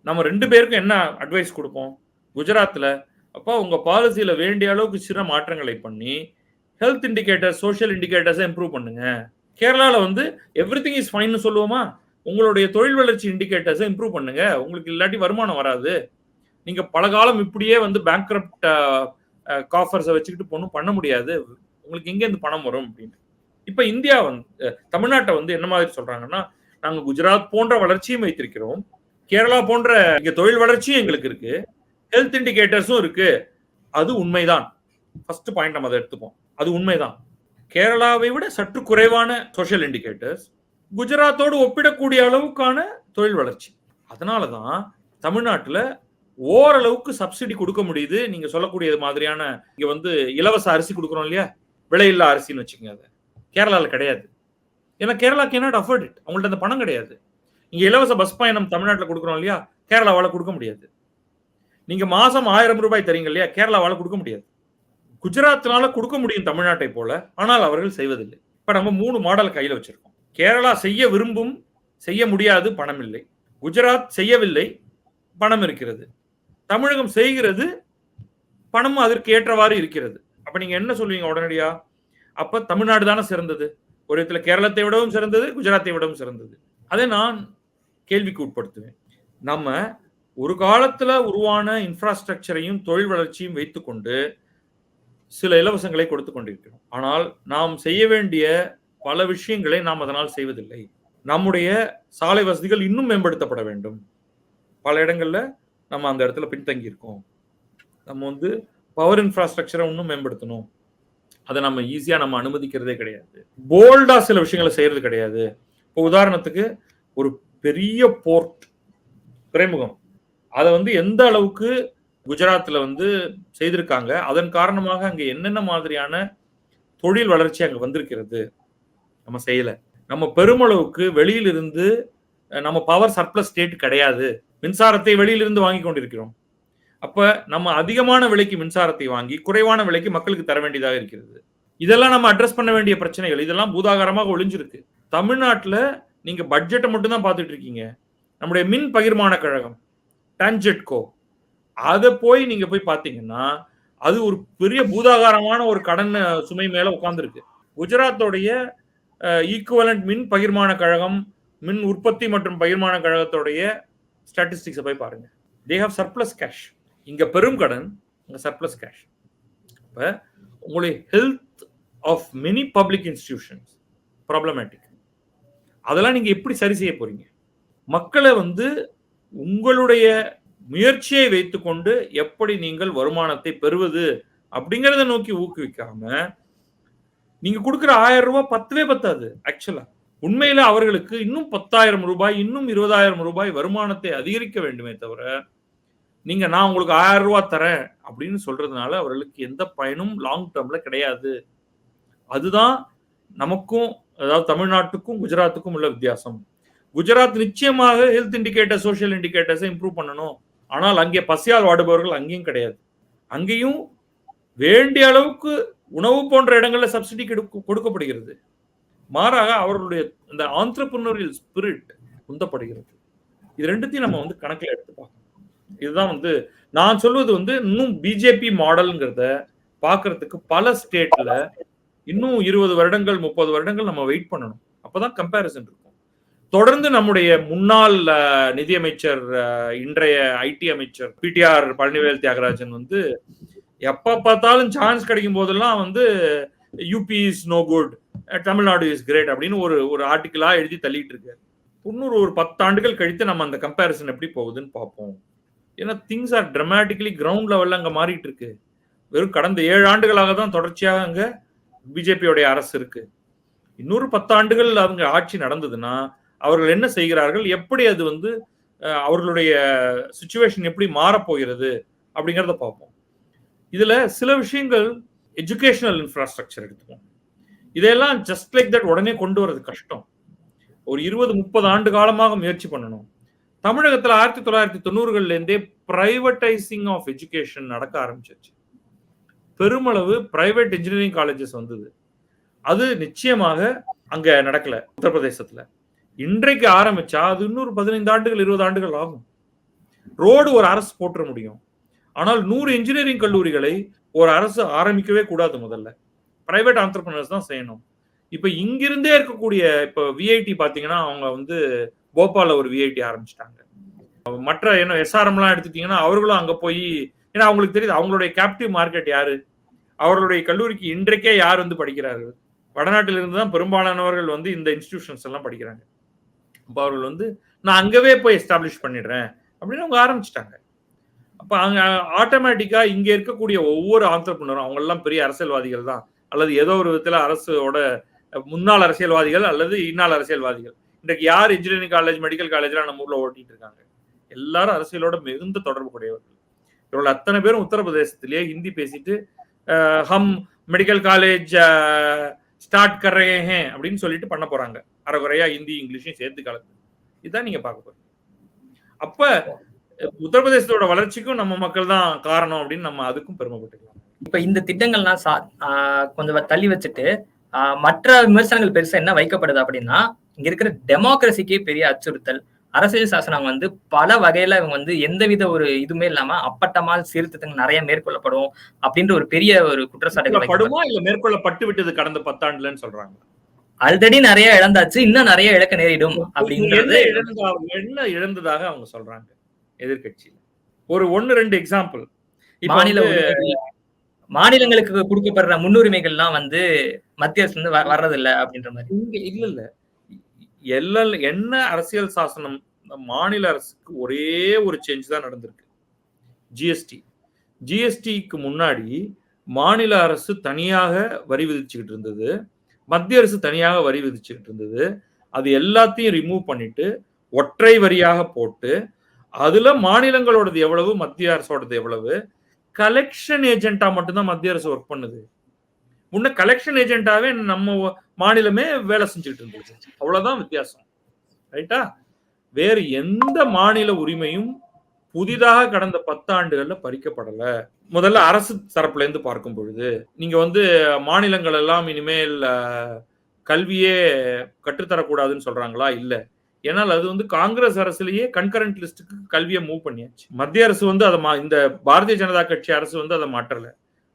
நம்ம 2 பேருக்கும் என்ன அட்வைஸ் கொடுப்போம்? குஜராத்ல அப்ப உங்க பாலிசியில வேண்டிய அளவுக்கு சிறு மாற்றங்களை பண்ணி ஹெல்த் இண்டிகேட்டர் சோஷியல் இண்டிகேட்டர்ஸை இம்ப்ரூவ் பண்ணுங்க. கேரளால வந்து எவ்ரிதிங் இஸ் ஃபைன் சொல்லுவோமா? உங்களுடைய தொழில் வளர்ச்சி இண்டிகேட்டர்ஸை இம்ப்ரூவ் பண்ணுங்க. உங்களுக்கு இல்லாட்டி வருமானம் வராது. நீங்க பல காலம் இப்படியே வந்து பேங்க்ரப்ட் காஃபர்ஸை வச்சுக்கிட்டு ஒன்றும் பண்ண முடியாது. உங்களுக்கு எங்க இருந்து பணம் வரும் அப்படின்னு. இப்ப இந்தியா வந்து தமிழ்நாட்டை வந்து என்ன மாதிரி சொல்றாங்கன்னா, நாங்க குஜராத் போன்ற வளர்ச்சியும் வைத்திருக்கிறோம், கேரளா போன்ற இங்க தொழில் வளர்ச்சியும் எங்களுக்கு இருக்கு, ஹெல்த் இண்டிகேட்டர்ஸும் இருக்கு. அது உண்மைதான். ஃபர்ஸ்ட் பாயிண்ட் நம்ம அதை எடுத்துப்போம். அது உண்மைதான். கேரளாவை விட சற்று குறைவான சோஷியல் இண்டிகேட்டர்ஸ், குஜராத்தோடு ஒப்பிடக்கூடிய அளவுக்கான தொழில் வளர்ச்சி. அதனாலதான் தமிழ்நாட்டுல ஓரளவுக்கு சப்சிடி கொடுக்க முடியுது. நீங்க சொல்லக்கூடிய மாதிரியான இங்க வந்து இலவச அரிசி கொடுக்குறோம் இல்லையா, விலையில்லா அரிசின்னு வச்சுக்கோங்க. அதை கேரளால கிடையாது. ஏன்னா கேரளா கேனாட் அஃபோர்ட் இட். அவங்கள்ட்ட அந்த பணம் கிடையாது. இங்க இலவச பஸ் பயணம் தமிழ்நாட்டில் கொடுக்குறோம் இல்லையா, கேரளாவால கொடுக்க முடியாது. நீங்க மாசம் 1000 ரூபாய் தரீங்க இல்லையா, கேரளாவால கொடுக்க முடியாது. குஜராத்னால கொடுக்க முடியும் தமிழ்நாட்டை போல, ஆனால் அவர்கள் செய்வதில்லை. இப்ப நம்ம 3 மாடல் கையில வச்சிருக்கோம். கேரளா செய்ய விரும்பும், செய்ய முடியாது, பணம் இல்லை. குஜராத் செய்யவில்லை, பணம் இருக்கிறது. தமிழகம் செய்கிறது, பணம் அதற்கு ஏற்றவாறு இருக்கிறது. அப்ப நீங்க என்ன சொல்லுவீங்க உடனடியா? அப்ப தமிழ்நாடு தானே சிறந்தது. ஒரு இடத்துல கேரளத்தை விடவும் சிறந்தது, குஜராத்தை விடவும் சிறந்தது. அதை நான் கேள்விக்கு உட்படுத்துவேன். நம்ம ஒரு காலத்துல உருவான இன்ஃப்ராஸ்ட்ரக்சரையும் தொழில் வளர்ச்சியும் வைத்துக்கொண்டு சில இலவசங்களை கொடுத்து கொண்டிருக்கிறோம். ஆனால் நாம் செய்ய வேண்டிய பல விஷயங்களை நாம் அதனால் செய்வதில்லை. நம்முடைய சாலை வசதிகள் இன்னும் மேம்படுத்தப்பட வேண்டும். பல இடங்கள்ல நம்ம அந்த இடத்துல பின்தங்கி இருக்கோம். நம்ம வந்து பவர் இன்ஃப்ராஸ்ட்ரக்சரை இன்னும் மேம்படுத்தணும். அதை நம்ம ஈஸியா நம்ம அனுமதிக்கிறதே கிடையாது. போல்டா சில விஷயங்களை செய்யறது கிடையாது. இப்போ உதாரணத்துக்கு ஒரு பெரிய போர்ட், துறைமுகம், அதை வந்து எந்த அளவுக்கு குஜராத்ல வந்து செய்திருக்காங்க, அதன் காரணமாக அங்க என்னென்ன மாதிரியான தொழில் வளர்ச்சி அங்க வந்திருக்கிறது, நம்ம செய்யல. நம்ம பெருமளவுக்கு வெளியிலிருந்து நம்ம பவர் சர்ப்ளஸ் ஸ்டேட் கிடையாது. மின்சாரத்தை வெளியிலிருந்து வாங்கி கொண்டிருக்கிறோம். அப்ப நம்ம அதிகமான விலைக்கு மின்சாரத்தை வாங்கி குறைவான விலைக்கு மக்களுக்கு தர வேண்டியதாக இருக்கிறது. இதெல்லாம் நம்ம அட்ரஸ் பண்ண வேண்டிய பிரச்சனைகள். இதெல்லாம் பூதாகரமாக ஒளிஞ்சிருக்கு. தமிழ்நாட்டுல நீங்க பட்ஜெட்டை மட்டும் தான் பார்த்துட்டு இருக்கீங்க. நம்முடைய மின் பகிர்மான கழகம் டான்ஜெட்கோ, அதை போய் நீங்க போய் பார்த்தீங்கன்னா அது ஒரு பெரிய பூதாகாரமான ஒரு கடன் சுமை மேல உட்கார்ந்துருக்கு. குஜராத்தோடைய ஈக்குவலண்ட் மின் பகிர்மான கழகம், மின் உற்பத்தி மற்றும் பகிர்மான கழகத்தோடைய ஸ்டாட்டிஸ்டிக்ஸை போய் பாருங்க. They have surplus cash. இங்க பெரும் கடன், இங்க சர்ப்ளஸ் கேஷ். இப்ப உங்களுடைய health of many public institutions problematic. அதெல்லாம் நீங்க எப்படி சரி செய்ய போறீங்க? மக்களை வந்து உங்களுடைய முயற்சியை வைத்துக்கொண்டு எப்படி நீங்கள் வருமானத்தை பெறுவது அப்படிங்கறத நோக்கி ஊக்குவிக்காம நீங்க கொடுக்கிற 1000 ரூபாய் 10வே பத்தாது. ஆக்சுவலா உண்மையில அவர்களுக்கு இன்னும் 10,000 ரூபாய், இன்னும் 20,000 ரூபாய் வருமானத்தை அதிகரிக்க வேண்டுமே தவிர, நீங்க நான் உங்களுக்கு 1000 ரூபாய் தரேன் அப்படின்னு சொல்றதுனால அவர்களுக்கு எந்த பயனும் லாங் டேர்ம்ல கிடையாது. அதுதான் நமக்கும், அதாவது தமிழ்நாட்டுக்கும் குஜராத்துக்கும் உள்ள வித்தியாசம். குஜராத் நிச்சயமாக ஹெல்த் இண்டிகேட்டர், சோஷியல் இண்டிகேட்டர்ஸை இம்ப்ரூவ் பண்ணணும். ஆனால் அங்கே பசியால் வாடுபவர்கள் அங்கேயும் கிடையாது. அங்கேயும் வேண்டிய அளவுக்கு உணவு போன்ற இடங்கள்ல சப்சிடி கொடுக்கப்படுகிறது. மாறாக அவர்களுடைய இந்த ஆண்டர்பிரினியரியல் ஸ்பிரிட் உந்தப்படுகிறது. இது ரெண்டுத்தையும் நம்ம வந்து கணக்கில் எடுத்து பார்க்கணும். இதுதான் வந்து நான் சொல்வது வந்து இன்னும் பிஜேபி மாடல்ங்கிறத பார்க்கறதுக்கு பல ஸ்டேட்ல இன்னும் 20 வருடங்கள் 30 வருடங்கள் நம்ம வெயிட் பண்ணணும். அப்பதான் கம்பேரிசன் இருக்கும். தொடர்ந்து நம்முடைய முன்னாள் நிதியமைச்சர், இன்றைய ஐடி அமைச்சர் பிடிஆர் பழனிவேல் தியாகராஜன் வந்து எப்ப பார்த்தாலும் சான்ஸ் கிடைக்கும் போதெல்லாம் வந்து UP is no good, Tamil Nadu is great அப்படின்னு ஒரு ஆர்டிகிளா எழுதி தள்ளிட்டு இருக்காரு. ஒரு 10 ஆண்டுகள் கழித்து நம்ம அந்த கம்பேரிசன் எப்படி போகுதுன்னு பார்ப்போம். ஏன்னா திங்ஸ் ஆர் டிராமட்டிக்கலி கிரவுண்ட் லெவல்ல அங்க மாறிட்டு இருக்கு. வெறும் கடந்த 7 ஆண்டுகளாக தான் தொடர்ச்சியாக அங்க பிஜேபியோடைய அரசு இருக்கு. இன்னொரு 10 ஆண்டுகள் அவங்க ஆட்சி நடந்ததுன்னா அவர்கள் என்ன செய்கிறார்கள், எப்படி அது வந்து அவர்களுடைய சிச்சுவேஷன் எப்படி மாறப்போகிறது அப்படிங்கிறத பார்ப்போம். இதுல சில விஷயங்கள் எஜுகேஷனல் இன்ஃப்ராஸ்ட்ரக்சர் எடுத்துப்போம். இதெல்லாம் ஜஸ்ட் லைக் தட் உடனே கொண்டு வரது கஷ்டம். ஒரு 20-30 ஆண்டு காலமாக முயற்சி பண்ணணும். தமிழகத்தில் 1990கள்ல இருந்தே பிரைவேட்டைசிங் ஆஃப் எஜுகேஷன் நடக்க ஆரம்பிச்சிருச்சு. பெருமளவு பிரைவேட் இன்ஜினியரிங் காலேஜஸ் வந்தது. அது நிச்சயமாக அங்க நடக்கல உத்தரப்பிரதேசத்துல. இன்றைக்கு ஆரம்பிச்சா அது இன்னொரு 15 ஆண்டுகள் 20 ஆண்டுகள் ஆகும். ரோடு ஒரு அரசு போட்டுற முடியும். ஆனால் 100 இன்ஜினியரிங் கல்லூரிகளை ஒரு அரசு ஆரம்பிக்கவே கூடாது. முதல்ல பிரைவேட் ஆண்டர்பிரினர்ஸ் தான் செய்யணும். இப்ப இங்கிருந்தே இருக்கக்கூடிய இப்ப விஐடி பாத்தீங்கன்னா அவங்க வந்து போபால்ல ஒரு விஐடி ஆரம்பிச்சிட்டாங்க. மற்ற என்ன எஸ்ஆர்எம் எல்லாம் எடுத்துட்டீங்கன்னா அவர்களும் அங்க போய், ஏன்னா அவங்களுக்கு தெரியுது அவங்களுடைய கேப்டிவ் மார்க்கெட் யாரு, அவர்களுடைய கல்லூரிக்கு இன்றைக்கே யார் வந்து படிக்கிறார்கள். வடநாட்டில் இருந்து தான் பெரும்பாலானவர்கள் வந்து இந்த இன்ஸ்டிடியூஷன்ஸ் எல்லாம் படிக்கிறாங்க. அப்ப அவர்கள் வந்து நான் அங்கவே போய் எஸ்டாப்ளிஷ் பண்ணிடுறேன் அப்படின்னு அவங்க ஆரம்பிச்சிட்டாங்க. அப்ப அங்க ஆட்டோமேட்டிக்கா இங்க இருக்கக்கூடிய ஒவ்வொரு ஆண்டர்பிரினரும் அவங்க எல்லாம் பெரிய அரசியல்வாதிகள் தான், அல்லது ஏதோ ஒரு விதத்துல அரசோட முன்னாள் அரசியல்வாதிகள் அல்லது இந்நாள் அரசியல்வாதிகள். இன்றைக்கு யார் இன்ஜினியரிங் காலேஜ், மெடிக்கல் காலேஜ்லாம் நம்ம ஊர்ல ஓட்டிட்டு இருக்காங்க, எல்லாரும் அரசியலோட மிகுந்த தொடர்பு கூடியவர்கள். இவர்கள் அத்தனை பேரும் உத்தரப்பிரதேசத்திலேயே ஹிந்தி பேசிட்டு ஹம் மெடிக்கல் காலேஜ் ஸ்டார்ட் கர்றேன் அப்படின்னு சொல்லிட்டு பண்ண போறாங்க. அரைகுறையா ஹிந்தி இங்கிலீஷையும் சேர்த்து கலந்து. இதுதான் நீங்க பார்க்க போறீங்க. அப்ப உத்தரப்பிரதேசத்தோட வளர்ச்சிக்கும் நம்ம மக்கள் தான் காரணம் அப்படின்னு நம்ம அதுக்கும் பெருமைப்பட்டுக்கலாம். இப்ப இந்த திட்டங்கள்லாம் கொஞ்சம் தள்ளி வச்சுட்டு மற்ற விமர்சனங்கள் பெருசா என்ன வைக்கப்படுது அப்படின்னா, இங்க இருக்கிற டெமோக்ரஸிக்கே பெரிய அச்சுறுத்தல். அரசியல் சாசனம் வந்து பல வகையில இவங்க வந்து எந்தவித ஒரு இதுவுமே இல்லாம அப்பட்டமால் சீர்திருத்தங்கள் நிறைய மேற்கொள்ளப்படும் அப்படின்ற ஒரு பெரிய ஒரு குற்றச்சாட்டு மேற்கொள்ளப்பட்டு விட்டது கடந்த 10 ஆண்டுலன்னு சொல்றாங்க. ஆல்ரெடி நிறைய இழந்தாச்சு, இன்னும் நிறைய இழக்க நேரிடும் அப்படிங்கிறது என்ன இழந்ததாக அவங்க சொல்றாங்க எதிர்கட்சியில. ஒரு 1-2 எக்ஸாம்பிள். மாநிலங்களுக்கு கொடுக்கப்படுற முன்னுரிமைகள்லாம் வந்து மத்திய அரசு வந்து வர்றதில்லை அப்படின்ற மாதிரி. இல்ல என்ன அரசியல் சாசனம் மாநில அரசுக்கு ஒரே ஒரு சேஞ்ச் தான் நடந்திருக்கு. ஜிஎஸ்டிக்கு முன்னாடி மாநில அரசு தனியாக வரி விதிச்சுக்கிட்டு இருந்தது, மத்திய அரசு தனியாக வரி விதிச்சுக்கிட்டு இருந்தது. அது எல்லாத்தையும் ரிமூவ் பண்ணிட்டு ஒற்றை வரியாக போட்டு அதுல மாநிலங்களோடது எவ்வளவு, மத்திய அரசோடது எவ்வளவு, கலெக்ஷன் ஏஜென்டா மட்டும்தான் மத்திய அரசு ஒர்க் பண்ணுது. முன்ன கலெக்ஷன் ஏஜென்டாவே நம்ம மாநிலமே வேலை செஞ்சுட்டு இருந்துச்சு. அவ்வளவுதான் வித்தியாசம். ரைட்டா? வேறு எந்த மாநில உரிமையும் புதிதாக கடந்த 10 ஆண்டுகள்ல பறிக்கப்படல. முதல்ல அரசு தரப்புல இருந்து பார்க்கும் பொழுது நீங்க வந்து மாநிலங்கள் எல்லாம் இனிமேல் கல்வியே கற்றுத்தரக்கூடாதுன்னு சொல்றாங்களா? இல்ல. ஏன்னால் அது வந்து காங்கிரஸ் அரசுலயே கன்கரண்ட் லிஸ்டுக்கு கல்வியை மூவ் பண்ணியாச்சு. மத்திய அரசு வந்து அதை இந்த பாரதிய ஜனதா கட்சி அரசு வந்து அதை மாற்றல.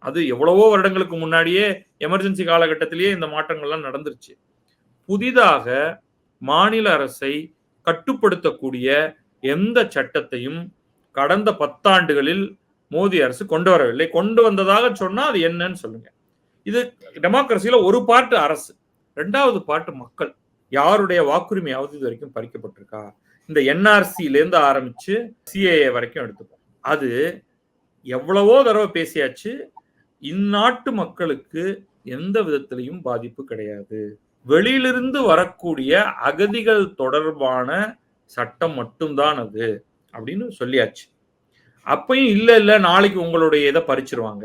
அது எவ்வளவோ வருடங்களுக்கு முன்னாடியே எமர்ஜென்சி காலகட்டத்திலேயே இந்த மாற்றங்கள்லாம் நடந்துருச்சு. புதிதாக மாநில அரசை கட்டுப்படுத்தக்கூடிய எந்த சட்டத்தையும் கடந்த 10 ஆண்டுகளில் மோடி அரசு கொண்டு வரவில்லை. கொண்டு வந்ததாக சொன்னா அது என்னன்னு சொல்லுங்க. இது டெமோக்ரஸியில ஒரு பார்ட் அரசு, 2வது பார்ட் மக்கள். யாருடைய வாக்குரிமையாவது இது வரைக்கும் பறிக்கப்பட்டிருக்கா? இந்த என்ஆர்சில இருந்து ஆரம்பிச்சு சிஏஏ வரைக்கும் எடுத்துப்போம். அது எவ்வளவோ தடவை பேசியாச்சு. இந்நாட்டு மக்களுக்கு எந்த விதத்திலையும் பாதிப்பு கிடையாது. வெளியிலிருந்து வரக்கூடிய அகதிகள் தொடர்பான சட்டம் மட்டும்தான் அது அப்படின்னு சொல்லியாச்சு. அப்பயும் இல்ல நாளைக்கு உங்களுடைய இதை பறிச்சிருவாங்க,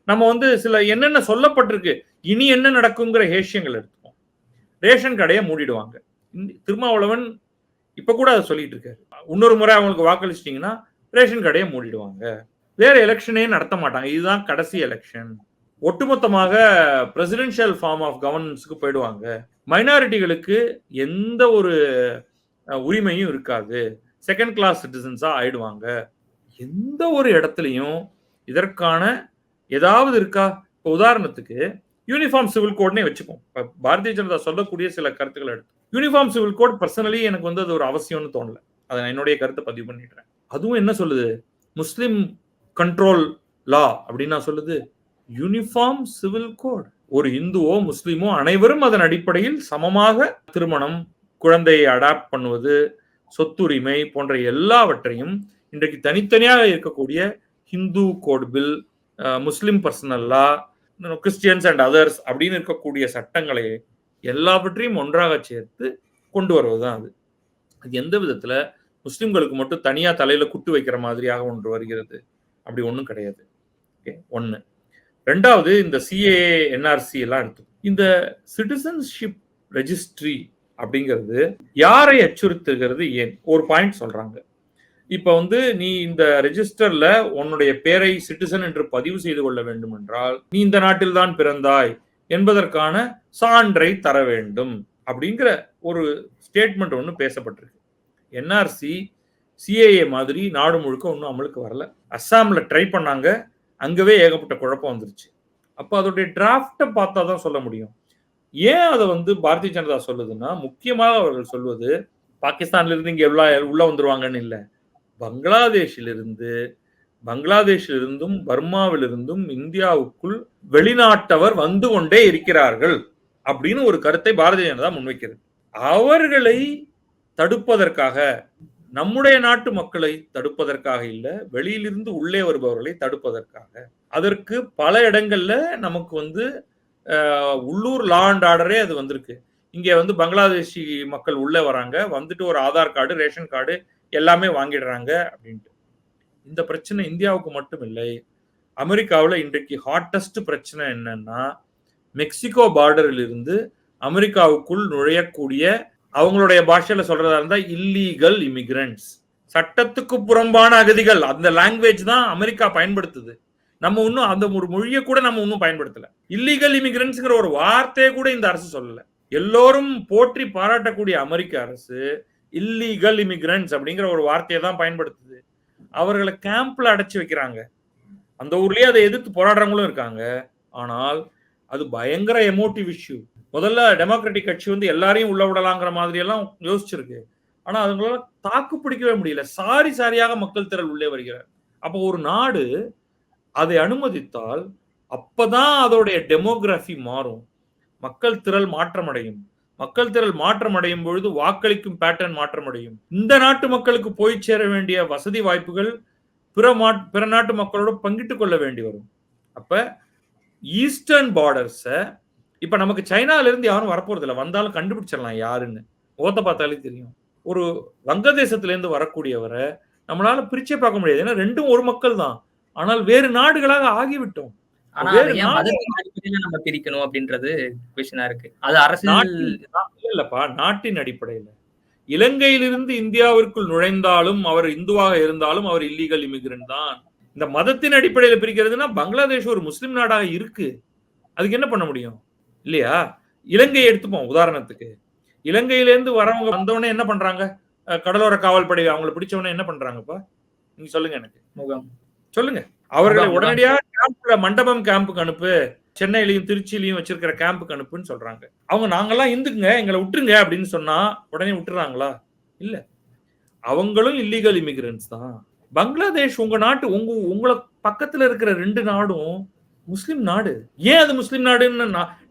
நம்ம வந்து சில என்னென்ன சொல்லப்பட்டிருக்கு, இனி என்ன நடக்குங்கிற ஹேஷியங்கள் எடுத்துப்போம். ரேஷன் கடையை மூடிடுவாங்க. திருமாவளவன் இப்ப கூட அதை சொல்லிட்டு இருக்காரு. இன்னொரு முறை அவங்களுக்கு வாக்களிச்சிட்டீங்கன்னா ரேஷன் கடையை மூடிடுவாங்க. வேற எலெக்ஷனே நடத்த மாட்டாங்க. இதுதான் கடைசி எலெக்ஷன். ஒட்டுமொத்தமாக பிரசிடென்ஷியல் ஃபார்ம் ஆஃப் கவர்னன்ஸ்க்கு போயிடுவாங்க. மைனாரிட்டிகளுக்கு எந்த ஒரு உரிமையும் இருக்காது. செகண்ட் கிளாஸ் சிட்டிசன்ஸா ஆயிடுவாங்க. எந்த ஒரு இடத்துலையும் இதற்கான ஏதாவது இருக்கா? இப்போ உதாரணத்துக்கு யூனிஃபார்ம் சிவில் கோட்னே வச்சுப்போம். பாரதிய ஜனதா சொல்லக்கூடிய சில கருத்துக்களை எடுத்து யூனிஃபார்ம் சிவில் கோட் பர்சனலி எனக்கு வந்து அது ஒரு அவசியம்னு தோணல. அதை நான் என்னுடைய கருத்தை பதிவு பண்ணிடுறேன். அதுவும் என்ன சொல்லுது? முஸ்லிம் கண்ட்ரோல் லா அப்படின்னு சொல்லுது யூனிஃபார்ம் சிவில் கோட். ஒரு இந்துவோ முஸ்லிமோ அனைவரும் அதன் அடிப்படையில் சமமாக திருமணம், குழந்தையை அடாப்ட் பண்ணுவது, சொத்துரிமை போன்ற எல்லாவற்றையும் இன்றைக்கு தனித்தனியாக இருக்கக்கூடிய Hindu code bill, Muslim personal law, Christians and others அப்படின்னு இருக்கக்கூடிய சட்டங்களை எல்லாவற்றையும் ஒன்றாக சேர்த்து கொண்டு வருவதுதான் அது. அது எந்த விதத்துல முஸ்லிம்களுக்கு மட்டும் தனியா தலையில குட்டு வைக்கிற மாதிரியாக ஒன்று வருகிறது? அப்படி ஒன்றும் கிடையாது. ஒன்னு. ரெண்டாவது, இந்த சிஏஏ என்ஆர்சி எல்லாம் எடுத்து இந்த சிட்டிசன்ஷிப் ரெஜிஸ்ட்ரி அப்படிங்கிறது யாரை அச்சுறுத்துகிறது? ஏன்? ஒரு பாயிண்ட் சொல்றாங்க. இப்ப வந்து நீ இந்த ரெஜிஸ்டர்ல உன்னுடைய பேரை சிட்டிசன் என்று பதிவு செய்து கொள்ள வேண்டும் என்றால் நீ இந்த நாட்டில் தான் பிறந்தாய் என்பதற்கான சான்றை தர வேண்டும் அப்படிங்கிற ஒரு ஸ்டேட்மெண்ட் ஒன்று பேசப்பட்டிருக்கு. என்ஆர்சி சிஏஏ மாதிரி நாடு முழுக்க ஒன்றும் அமலுக்கு வரல. அஸ்ஸாம்ல ட்ரை பண்ணாங்க, அங்கவே ஏகப்பட்ட குழப்பம் வந்துருச்சு. அப்போ அதோடைய டிராஃப்டை பார்த்தா தான் சொல்ல முடியும். ஏன் அதை வந்து பாரதிய ஜனதா சொல்லுதுன்னா, முக்கியமாக அவர்கள் சொல்வது பாகிஸ்தான்ல இருந்து இங்க உள்ள வந்துருவாங்கன்னு இல்லை, பங்களாதேஷிலிருந்தும் பர்மாவிலிருந்தும் இந்தியாவுக்குள் வெளிநாட்டவர் வந்து கொண்டே இருக்கிறார்கள் அப்படின்னு ஒரு கருத்தை பாரதிய ஜனதா முன்வைக்கிறது. அவர்களை தடுப்பதற்காக, நம்முடைய நாட்டு மக்களை தடுப்பதற்காக இல்ல, வெளியிலிருந்து உள்ளே வருபவர்களை தடுப்பதற்காக. அதற்கு பல இடங்கள்ல நமக்கு வந்து உள்ளூர் லா அண்ட் ஆர்டரே அது வந்திருக்கு. இங்க வந்து பங்களாதேஷி மக்கள் உள்ளே வராங்க, வந்துட்டு ஒரு ஆதார் கார்டு, ரேஷன் கார்டு எல்லாமே வாங்கிடுறாங்க அப்படின்ட்டு. இந்த பிரச்சனை இந்தியாவுக்கு மட்டும் இல்லை. அமெரிக்காவில் இன்றைக்கு ஹாட்டஸ்ட் பிரச்சனை என்னன்னா, மெக்சிகோ பார்டரில் இருந்து அமெரிக்காவுக்குள் நுழையக்கூடிய, அவங்களுடைய பாஷையில சொல்றதா இருந்தா இல்லீகல் இமிகிரண்ட்ஸ், சட்டத்துக்கு புறம்பான அகதிகள். அந்த லாங்குவேஜ் தான் அமெரிக்கா பயன்படுத்துது. நம்ம இன்னும் அந்த ஒரு மொழியை கூட நம்ம இன்னும் பயன்படுத்தல. இல்லீகல் இமிகிரண்ட்ஸ்ங்கிற ஒரு வார்த்தையை கூட இந்த அரசு சொல்லல. எல்லோரும் போற்றி பாராட்டக்கூடிய அமெரிக்க அரசு இல்லீகல் இமிகிரண்ட்ஸ் அப்படிங்கிற ஒரு வார்த்தையை தான் பயன்படுத்துது. அவர்களை கேம்ப்ல அடைச்சு வைக்கிறாங்க. அந்த ஊர்லயே அதை எதிர்த்து போராடுறவங்களும் இருக்காங்க. ஆனால் அது பயங்கர எமோட்டிவ் இஷ்யூ. முதல்ல டெமோக்ராட்டிக் கட்சி வந்து எல்லாரையும் உள்ள விடலாங்கிற மாதிரி எல்லாம் யோசிச்சிருக்கு. ஆனா அதுங்களால தாக்கு பிடிக்கவே முடியல. சாரியாக மக்கள் திரள் உள்ளே வருகிறார். அப்போ ஒரு நாடு அதை அனுமதித்தால் அப்பதான் அதோடைய டெமோகிராஃபி மாறும், மக்கள் திரள் மாற்றமடையும். மக்கள் திரள் மாற்றம் அடையும் பொழுது வாக்களிக்கும் பேட்டர்ன் மாற்றம் அடையும். இந்த நாட்டு மக்களுக்கு போய் சேர வேண்டிய வசதி வாய்ப்புகள் பிற நாட்டு மக்களோட பங்கிட்டுக் கொள்ள வேண்டி வரும். அப்ப ஈஸ்டர்ன் பார்டர்ஸ இப்ப நமக்கு சைனால இருந்து யாரும் வரப்போறது இல்லை, வந்தாலும் கண்டுபிடிச்சிடலாம் யாருன்னு. முகத்தை பார்த்தாலே தெரியும். ஒரு வங்கதேசத்துல இருந்து வரக்கூடியவரை நம்மளால பிரிச்சே பார்க்க முடியாது. ஏன்னா ரெண்டும் ஒரு மக்கள் தான், ஆனால் வேறு நாடுகளாக ஆகிவிட்டோம். ஆனா நம்ம பிரிக்கணும் அப்படின்றது கொஸ்டினா இருக்கு. அது அரசியல் இல்லப்பா, நாட்டின் அடிப்படையில். இலங்கையிலிருந்து இந்தியாவிற்குள் நுழைந்தாலும் அவர் இந்துவாக இருந்தாலும் அவர் இல்லீகல் இமிகிரண்ட் தான். இந்த மதத்தின் அடிப்படையில் பிரிக்கிறதுனா பங்களாதேஷ் ஒரு முஸ்லிம் நாடாக இருக்கு, அதுக்கு என்ன பண்ண முடியும் இல்லையா? இலங்கையை எடுத்துப்போம் உதாரணத்துக்கு. இலங்கையிலேருந்து வரவங்க வந்தவொடனே என்ன பண்றாங்க? கடலோர காவல்படை அவங்களை பிடிச்சவொடனே என்ன பண்றாங்கப்பா? நீங்க சொல்லுங்க, எனக்கு முகம் சொல்லுங்க. அவர்களை உடனடியாக கேம்ப்ல, மண்டபம் கேம்புக்கு அனுப்பு, சென்னையிலையும் திருச்சியிலையும் வச்சிருக்கிற கேம்புக்கு அனுப்புன்னு சொல்றாங்க. அவங்க நாங்கெல்லாம் இந்துக்குங்க, எங்களை விட்டுருங்க அப்படின்னு சொன்னா உடனே விட்டுறாங்களா? இல்ல, அவங்களும் இல்லீகல் இமிகிரண்ட்ஸ் தான். பங்களாதேஷ் உங்க நாட்டு, உங்களை பக்கத்துல இருக்கிற ரெண்டு நாடும் முஸ்லிம் நாடு. ஏன் அது முஸ்லிம் நாடுன்னு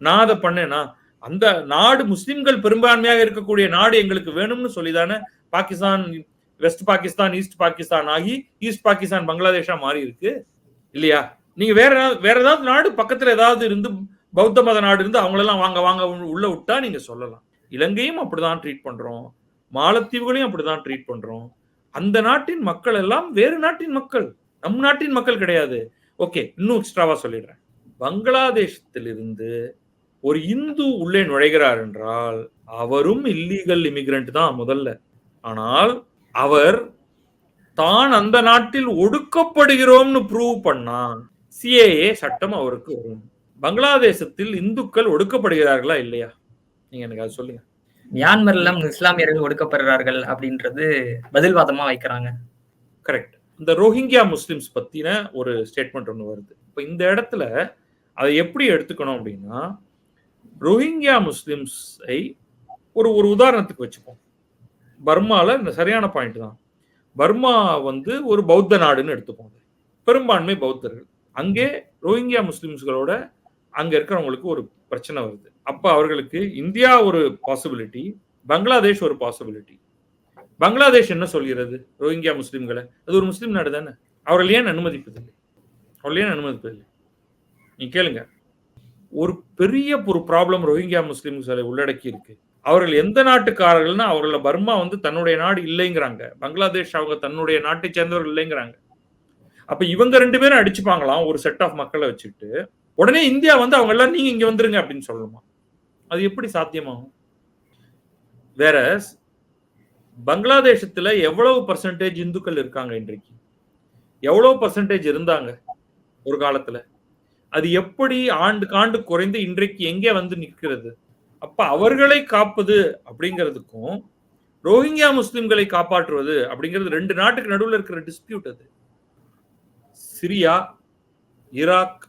நான் அதை பண்ணேன்னா, அந்த நாடு முஸ்லிம்கள் பெரும்பான்மையாக இருக்கக்கூடிய நாடு எங்களுக்கு வேணும்னு சொல்லிதானே பாகிஸ்தான், வெஸ்ட் பாகிஸ்தான், ஈஸ்ட் பாகிஸ்தான் ஆகி ஈஸ்ட் பாகிஸ்தான் பங்களாதேஷா மாறி இருக்கு இல்லையா? நீங்க வேற ஏதாவது நாடு பக்கத்துல ஏதாவது இருந்து பௌத்த மத நாடு இருந்து அவங்களெல்லாம் வாங்க உள்ள விட்டா நீங்க சொல்லலாம். இலங்கையும் அப்படிதான் ட்ரீட் பண்றோம், மாலத்தீவுகளையும் அப்படிதான் ட்ரீட் பண்றோம். அந்த நாட்டின் மக்கள் எல்லாம் வேறு நாட்டின் மக்கள், நம் நாட்டின் மக்கள் கிடையாது. ஓகே, இன்னும் எக்ஸ்ட்ராவா சொல்லிடுறேன். பங்களாதேசத்திலிருந்து ஒரு இந்து உள்ளே நுழைகிறார் என்றால் அவரும் இல்லீகல் இமிகிரண்ட் தான் முதல்ல. ஆனால் அவர் தான் அந்த நாட்டில் ஒடுக்கப்படுகிறோம்னு ப்ரூவ் பண்ணா சிஏஏ சட்டம் அவருக்கு வரும். பங்களாதேசத்தில் இந்துக்கள் ஒடுக்கப்படுகிறார்களா இல்லையா? நீங்க எனக்கு அது சொல்லுங்க. மியான்மர்ல இஸ்லாமியர்கள் ஒடுக்கப்படுறார்கள் அப்படின்றது பதில்வாதமா வைக்கிறாங்க. கரெக்ட். இந்த ரோஹிங்கியா முஸ்லிம்ஸ் பத்தின ஒரு ஸ்டேட்மெண்ட் ஒன்று வருது. இப்போ இந்த இடத்துல அதை எப்படி எடுத்துக்கணும் அப்படின்னா, ரோஹிங்கியா முஸ்லிம்ஸை ஒரு உதாரணத்துக்கு வச்சுப்போம். பர்மால இந்த சரியான பாயிண்ட் தான். பர்மா வந்து ஒரு பௌத்த நாடுன்னு எடுத்துப்போம். பெரும்பான்மை பௌத்தர்கள். அங்கே ரோஹிங்கியா முஸ்லிம்ஸ்களோட அங்க இருக்கிறவங்களுக்கு ஒரு பிரச்சனை வருது. அப்ப அவர்களுக்கு இந்தியா ஒரு பாசிபிலிட்டி, பங்களாதேஷ் ஒரு பாசிபிலிட்டி. பங்களாதேஷ் என்ன சொல்கிறது ரோஹிங்கியா முஸ்லிம்களை? அது ஒரு முஸ்லிம் நாடு தானே. அவர்கள் ஏன் அனுமதிப்பதில்லை? நீ கேளுங்க. ஒரு பெரிய ஒரு ப்ராப்ளம் ரோஹிங்கியா முஸ்லிம்களை உள்ளடக்கி இருக்கு. அவர்கள் எந்த நாட்டுக்காரர்கள்னா அவர்கள பர்மா வந்து தன்னுடைய நாடு இல்லைங்கிறாங்க. பங்களாதேஷ் அவங்க தன்னுடைய நாட்டை சேர்ந்தவர்கள் இல்லைங்கிறாங்க. அப்ப இவங்க 2 பேரும் அடிச்சுப்பாங்களாம் ஒரு செட் ஆஃப் மக்களை வச்சுக்கிட்டு. உடனே இந்தியா வந்து அவங்க எல்லாம் நீங்க இங்க வந்துருங்க அப்படின்னு சொல்லணுமா? அது எப்படி சாத்தியமாகும்? வேற பங்களாதேசத்துல எவ்வளவு பர்சன்டேஜ் இந்துக்கள் இருக்காங்க இன்றைக்கு? எவ்வளவு பர்சன்டேஜ் இருந்தாங்க ஒரு காலத்துல? அது எப்படி ஆண்டு குறைந்து இன்றைக்கு எங்கே வந்து நிற்கிறது? அப்ப அவர்களை காப்பது அப்படிங்கிறதுக்கும் ரோஹிங்கியா முஸ்லிம்களை காப்பாற்றுவது அப்படிங்கிறது 2 நாட்டுக்கு நடுவில் இருக்கிற டிஸ்பியூட். அது சிரியா, ஈராக்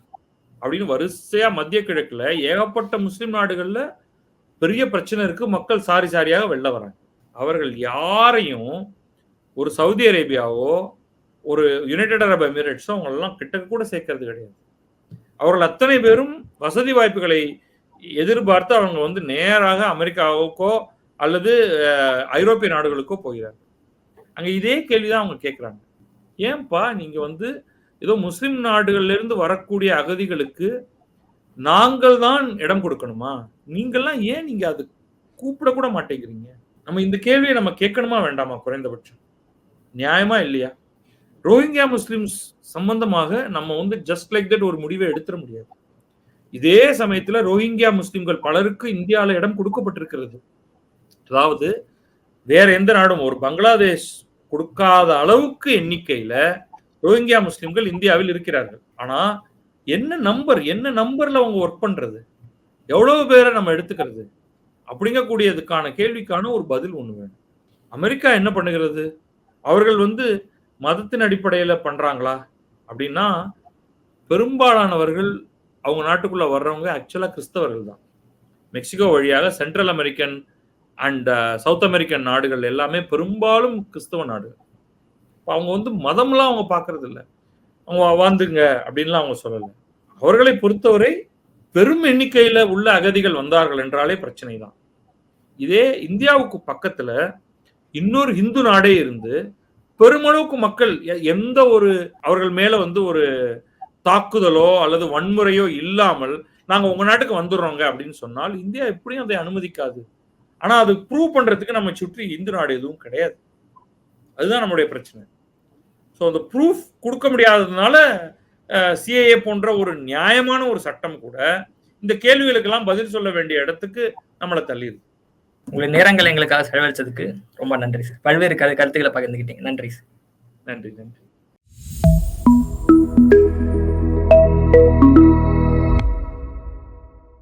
அப்படின்னு வரிசையா மத்திய கிழக்குல ஏகப்பட்ட முஸ்லிம் நாடுகள்ல பெரிய பிரச்சனை இருக்கு. மக்கள் சாரியாக வெளில வராங்க. அவர்கள் யாரையும் ஒரு சவுதி அரேபியாவோ ஒரு யுனைடெட் அரப் எமிரேட்ஸோ அவங்களெல்லாம் கிட்ட கூட சேர்க்கறது கிடையாது. அவர்கள் அத்தனை பேரும் வசதி வாய்ப்புகளை எதிர்பார்த்து அவங்க வந்து நேராக அமெரிக்காவுக்கோ அல்லது ஐரோப்பிய நாடுகளுக்கோ போகிறாங்க. அங்க இதே கேள்விதான் அவங்க கேட்கிறாங்க. ஏன்பா நீங்க வந்து ஏதோ முஸ்லிம் நாடுகள்ல இருந்து வரக்கூடிய அகதிகளுக்கு நாங்கள் தான் இடம் கொடுக்கணுமா? நீங்கள்லாம் ஏன் நீங்க அது கூப்பிட கூட மாட்டேங்கிறீங்க? நம்ம இந்த கேள்வியை நம்ம கேட்கணுமா வேண்டாமா? குறைந்தபட்சம் நியாயமா இல்லையா? ரோஹிங்கியா முஸ்லிம்ஸ் சம்பந்தமாக நம்ம வந்து ஜஸ்ட் லைக் தட் ஒரு முடிவை எடுத்துட முடியாது. இதே சமயத்துல ரோஹிங்கியா முஸ்லிம்கள் பலருக்கு இந்தியாவில் இடம் கொடுக்கப்பட்டிருக்கிறது. அதாவது வேற எந்த நாடும் ஒரு பங்களாதேஷ் கொடுக்காத அளவுக்கு எண்ணிக்கையில ரோஹிங்கியா முஸ்லிம்கள் இந்தியாவில் இருக்கிறார்கள். ஆனா என்ன நம்பர்ல அவங்க ஒர்க் பண்றது? எவ்வளவு பேரை நம்ம எடுத்துக்கிறது? அப்படிங்கக்கூடியதுக்கான கேள்விக்கான ஒரு பதில் ஒண்ணு வேணும். அமெரிக்கா என்ன பண்ணுகிறது? அவர்கள் வந்து மதத்தின் அடிப்படையில பண்றாங்களா அப்படின்னா, பெரும்பாலானவர்கள் அவங்க நாட்டுக்குள்ள வர்றவங்க ஆக்சுவலா கிறிஸ்தவர்கள் தான். மெக்சிகோ வழியாக central American and south American நாடுகள் எல்லாமே பெரும்பாலும் கிறிஸ்தவ நாடுகள். அவங்க வந்து மதம்லாம் அவங்க பார்க்கறது இல்லை. அவங்க வாழ்ந்துங்க அப்படின்லாம் அவங்க சொல்லலை. அவர்களை பொறுத்தவரை பெரும் எண்ணிக்கையில உள்ள அகதிகள் வந்தார்கள் என்றாலே பிரச்சனை தான். இதே இந்தியாவுக்கு பக்கத்துல இன்னொரு இந்து நாடே இருந்து பெருமளவுக்கு மக்கள் எந்த ஒரு அவர்கள் மேல வந்து ஒரு தாக்குதலோ அல்லது வன்முறையோ இல்லாமல் நாங்க உங்க நாட்டுக்கு வந்துடுறோங்க அப்படின்னு சொன்னால் இந்தியா எப்படியும் அதை அனுமதிக்காது. ஆனா அது ப்ரூவ் பண்றதுக்கு நம்ம சுற்றி இந்து நாடு எதுவும் கிடையாது. அதுதான் நம்முடைய பிரச்சனை. ஸோ அந்த ப்ரூஃப் கொடுக்க முடியாததுனால சிஏஏ போன்ற ஒரு நியாயமான ஒரு சட்டம் கூட இந்த கேள்விகளுக்கெல்லாம் பதில் சொல்ல வேண்டிய இடத்துக்கு நம்மளை தள்ளிடுது. உங்களுடைய நேரங்கள் எங்களுக்காக செலவழிச்சதுக்கு ரொம்ப நன்றி சார். பல்வேறு கருத்துக்களை பகிர்ந்துக்கிட்டீங்க. நன்றி சார். நன்றி.